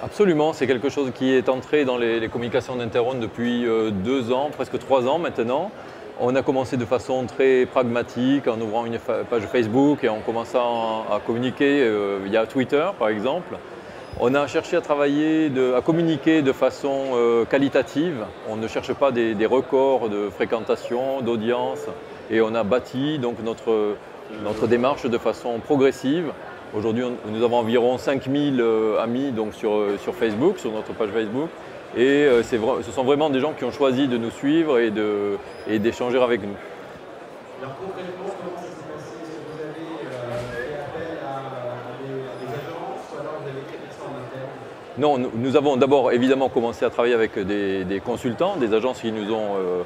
Absolument, c'est quelque chose qui est entré dans les communications d'Interrone depuis 2 ans, presque 3 ans maintenant. On a commencé de façon très pragmatique en ouvrant une page Facebook et en commençant à communiquer via Twitter par exemple. On a cherché à travailler, à communiquer de façon qualitative. On ne cherche pas des records de fréquentation, d'audience et on a bâti donc notre démarche de façon progressive. Aujourd'hui, nous avons environ 5000 amis donc, sur Facebook, sur notre page Facebook. Et ce sont vraiment des gens qui ont choisi de nous suivre et d'échanger avec nous. Alors concrètement, comment ça s'est passé? Est-ce que vous avez fait appel à des agences ou alors vous avez créé ça en interne? Non, nous avons d'abord évidemment commencé à travailler avec des consultants, des agences qui nous ont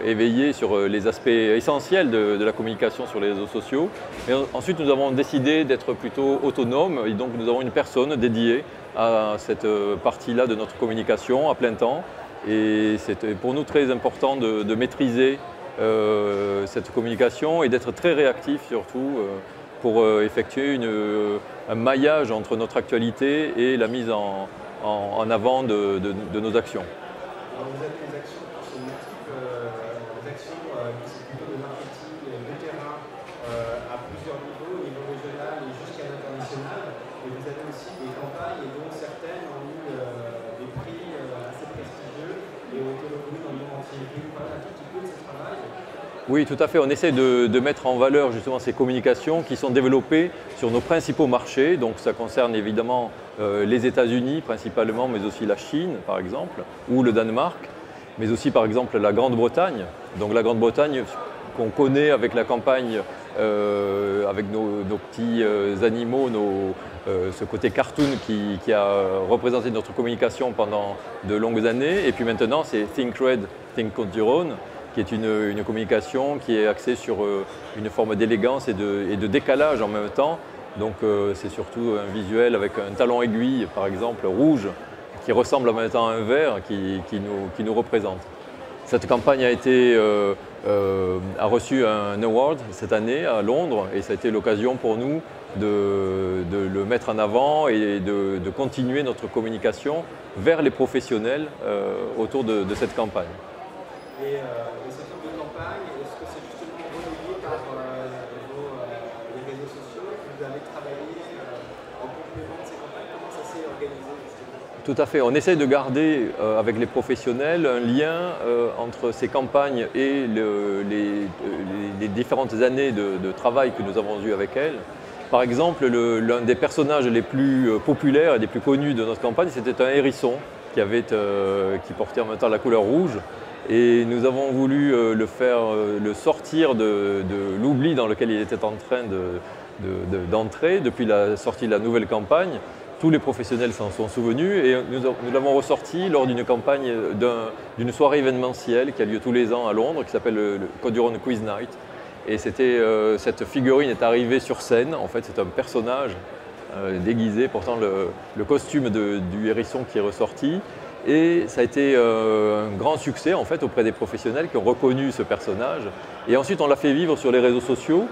éveillés sur les aspects essentiels de la communication sur les réseaux sociaux. Et ensuite, nous avons décidé d'être plutôt autonomes et donc nous avons une personne dédiée à cette partie-là de notre communication à plein temps. Et c'est pour nous très important de maîtriser cette communication et d'être très réactif surtout pour effectuer un maillage entre notre actualité et la mise en avant de nos actions. Alors vous avez des actions qui sont multiples, des actions qui sont plutôt de marketing de terrain à plusieurs niveaux, au niveau régional et jusqu'à l'international. Et vous avez aussi des campagnes et dont certaines ont eu des prix assez prestigieux et ont été reconnues dans le monde entier. Vous pouvez nous parler un tout petit peu de ce travail? Oui, tout à fait. On essaie de mettre en valeur justement ces communications qui sont développées sur nos principaux marchés. Donc ça concerne évidemment les États-Unis principalement, mais aussi la Chine par exemple, ou le Danemark, mais aussi par exemple la Grande-Bretagne. Donc la Grande-Bretagne qu'on connaît avec la campagne, avec nos petits animaux, ce côté cartoon qui a représenté notre communication pendant de longues années. Et puis maintenant, c'est Think Red, Think Code-Your-Own, qui est une communication qui est axée sur une forme d'élégance et de décalage en même temps. Donc c'est surtout un visuel avec un talon aiguille, par exemple, rouge, qui ressemble en même temps à un verre qui nous représente. Cette campagne a reçu un award cette année à Londres et ça a été l'occasion pour nous de le mettre en avant et de continuer notre communication vers les professionnels autour de cette campagne. Et ce type de campagne, est-ce que c'est justement relayé par les réseaux sociaux? Vous avez travaillé en complément de ces campagnes? Comment ça s'est organisé justement? Tout à fait. On essaie de garder avec les professionnels un lien entre ces campagnes et les différentes années de travail que nous avons eues avec elles. Par exemple, l'un des personnages les plus populaires et les plus connus de notre campagne, c'était un hérisson qui portait en même temps la couleur rouge. Et nous avons voulu le sortir de l'oubli dans lequel il était en train d'entrer depuis la sortie de la nouvelle campagne. Tous les professionnels s'en sont souvenus et nous l'avons ressorti lors d'une campagne, d'une soirée événementielle qui a lieu tous les ans à Londres, qui s'appelle le Code-Your-Own Quiz Night. Et cette figurine est arrivée sur scène. En fait, c'est un personnage déguisé, portant le costume du hérisson qui est ressorti. Et ça a été un grand succès en fait auprès des professionnels qui ont reconnu ce personnage. Et ensuite, on l'a fait vivre sur les réseaux sociaux.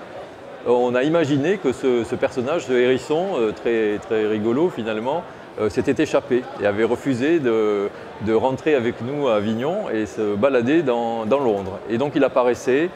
On a imaginé que ce personnage, ce hérisson, très, très rigolo finalement, s'était échappé et avait refusé de rentrer avec nous à Avignon et se balader dans Londres. Et donc il apparaissait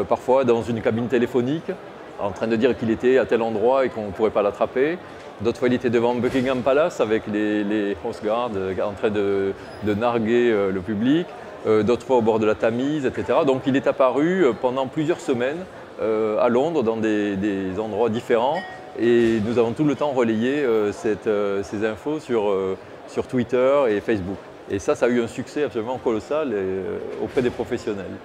parfois dans une cabine téléphonique en train de dire qu'il était à tel endroit et qu'on ne pourrait pas l'attraper. D'autres fois, il était devant Buckingham Palace avec les Coast Guard en train de narguer le public. D'autres fois au bord de la Tamise, etc. Donc il est apparu pendant plusieurs semaines à Londres dans des endroits différents et nous avons tout le temps relayé ces infos sur Twitter et Facebook. Et ça a eu un succès absolument colossal auprès des professionnels.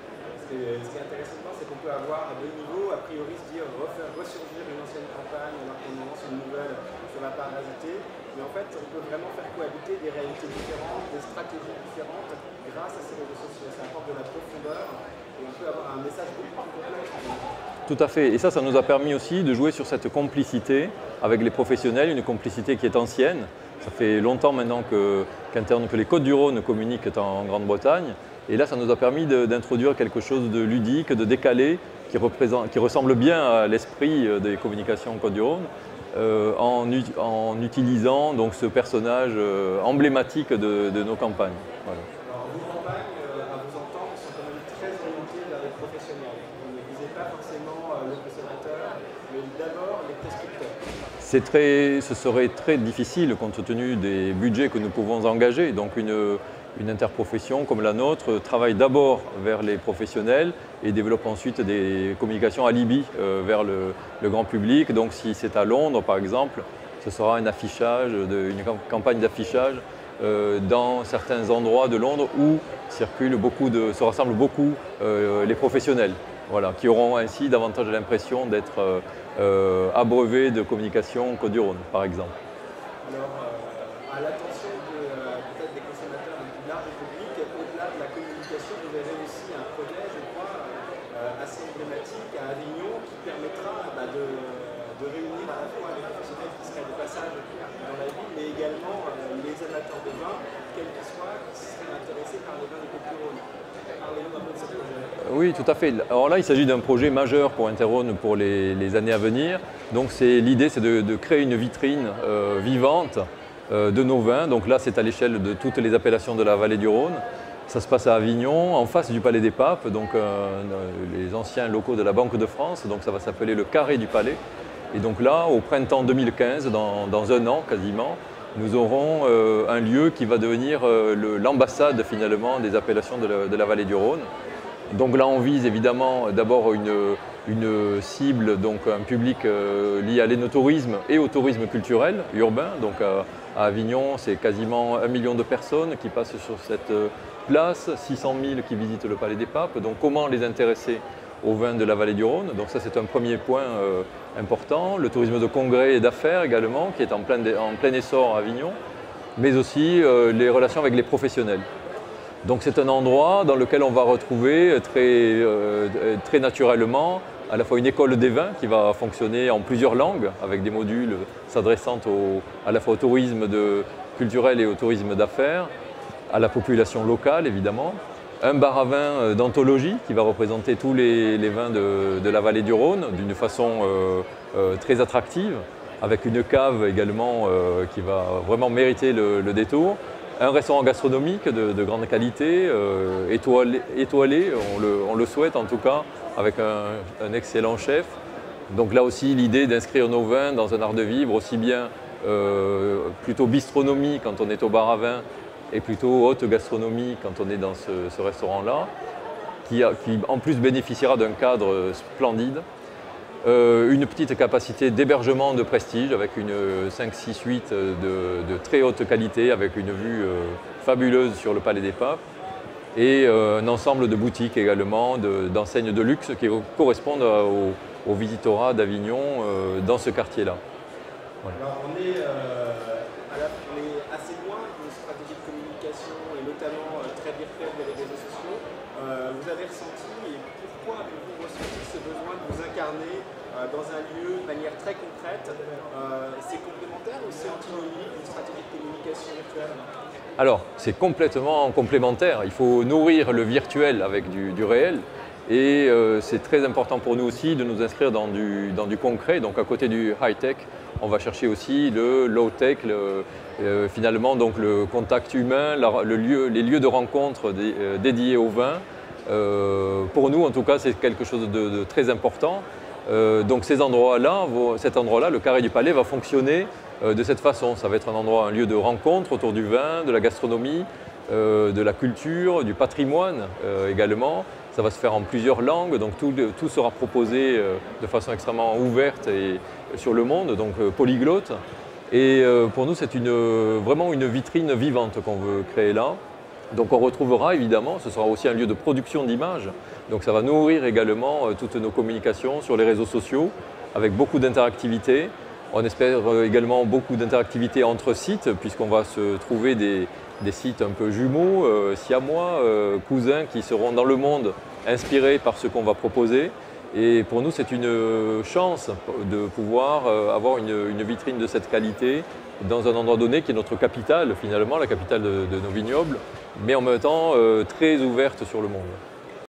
Ce qui est intéressant, c'est qu'on peut avoir à deux niveaux, a priori se dire ressurgir une ancienne campagne alors qu'on lance une nouvelle, ça ne va pas rajouter. Mais en fait, on peut vraiment faire cohabiter des réalités différentes, des stratégies différentes grâce à ces réseaux sociaux. Ça apporte de la profondeur et on peut avoir un message beaucoup plus complexe. Tout à fait. Et ça nous a permis aussi de jouer sur cette complicité avec les professionnels, une complicité qui est ancienne. Ça fait longtemps maintenant que les Côtes-du-Rhône communiquent en Grande-Bretagne. Et là, ça nous a permis d'introduire quelque chose de ludique, de décalé, qui ressemble bien à l'esprit des communications Côtes-du-Rhône. en utilisant donc, ce personnage emblématique de nos campagnes. Voilà. Alors, vos campagnes, à vous entendre, sont quand même très orientées vers les professionnels. Vous ne visez pas forcément le consommateur, mais d'abord les prescripteurs. Ce serait très difficile compte tenu des budgets que nous pouvons engager. Donc une interprofession comme la nôtre travaille d'abord vers les professionnels et développe ensuite des communications alibi vers le grand public. Donc si c'est à Londres par exemple, ce sera un affichage, une campagne d'affichage dans certains endroits de Londres où se rassemblent beaucoup les professionnels. Voilà, qui auront ainsi davantage l'impression d'être abreuvés de communication Côte du Rhône, par exemple. Alors, à l'attention peut-être des consommateurs du plus large public, au-delà de la communication, vous avez aussi un projet, je crois, assez emblématique à Avignon qui permettra de réunir à la fois les professionnels qui seraient de passage dans la ville, mais également les amateurs de vin, quels qu'ils soient, qui seraient intéressés par les vins de Côte du Rhône. Parlez-nous un peu de ce projet. Oui, tout à fait. Alors là, il s'agit d'un projet majeur pour Interrhône pour les années à venir. Donc l'idée, c'est de créer une vitrine vivante de nos vins. Donc là, c'est à l'échelle de toutes les appellations de la vallée du Rhône. Ça se passe à Avignon, en face du Palais des Papes, donc les anciens locaux de la Banque de France. Donc ça va s'appeler le Carré du Palais. Et donc là, au printemps 2015, dans un an quasiment, nous aurons un lieu qui va devenir l'ambassade finalement des appellations de la vallée du Rhône. Donc là, on vise évidemment d'abord une cible, donc un public lié à l'énotourisme et au tourisme culturel urbain. Donc à Avignon, c'est quasiment 1 million de personnes qui passent sur cette place, 600 000 qui visitent le Palais des Papes. Donc comment les intéresser aux vins de la vallée du Rhône? Donc ça, c'est un premier point important. Le tourisme de congrès et d'affaires également, qui est en plein essor à Avignon, mais aussi les relations avec les professionnels. Donc c'est un endroit dans lequel on va retrouver très naturellement à la fois une école des vins qui va fonctionner en plusieurs langues avec des modules s'adressant à la fois au tourisme culturel et au tourisme d'affaires, à la population locale évidemment. Un bar à vin d'anthologie qui va représenter tous les vins de la vallée du Rhône d'une façon très attractive, avec une cave également qui va vraiment mériter le détour. Un restaurant gastronomique de grande qualité, étoilé, on le souhaite en tout cas, avec un excellent chef. Donc là aussi, l'idée d'inscrire nos vins dans un art de vivre, aussi bien plutôt bistronomie quand on est au bar à vin, et plutôt haute gastronomie quand on est dans ce restaurant-là, qui en plus bénéficiera d'un cadre splendide. Une petite capacité d'hébergement de prestige avec une 5-6 suites de très haute qualité avec une vue fabuleuse sur le Palais des Papes et un ensemble de boutiques également, d'enseignes de luxe qui correspondent au visitorat d'Avignon dans ce quartier-là. Voilà. Alors on est assez loin d'une stratégie de communication et notamment très virtuelle des réseaux sociaux. Vous avez ressenti et pourquoi avez-vous ressenti ce besoin de vous incarner dans un lieu de manière très concrète? C'est complémentaire ou c'est antinomique d'une stratégie de communication virtuelle? Alors, c'est complètement complémentaire. Il faut nourrir le virtuel avec du réel. Et c'est très important pour nous aussi de nous inscrire dans du concret. Donc à côté du high-tech, on va chercher aussi le low-tech, finalement donc le contact humain, les lieux de rencontre dédiés au vin. Pour nous, en tout cas, c'est quelque chose de très important. Donc cet endroit-là, le Carré du Palais, va fonctionner de cette façon. Ça va être un lieu de rencontre autour du vin, de la gastronomie, de la culture, du patrimoine également. Ça va se faire en plusieurs langues, donc tout sera proposé de façon extrêmement ouverte et sur le monde, donc polyglotte. Et pour nous, c'est vraiment une vitrine vivante qu'on veut créer là. Donc on retrouvera évidemment, ce sera aussi un lieu de production d'images, donc ça va nourrir également toutes nos communications sur les réseaux sociaux avec beaucoup d'interactivité. On espère également beaucoup d'interactivité entre sites puisqu'on va se trouver des sites un peu jumeaux, siamois, cousins qui seront dans le monde inspirés par ce qu'on va proposer. Et pour nous, c'est une chance de pouvoir avoir une vitrine de cette qualité dans un endroit donné qui est notre capitale finalement, la capitale de nos vignobles, mais en même temps très ouverte sur le monde.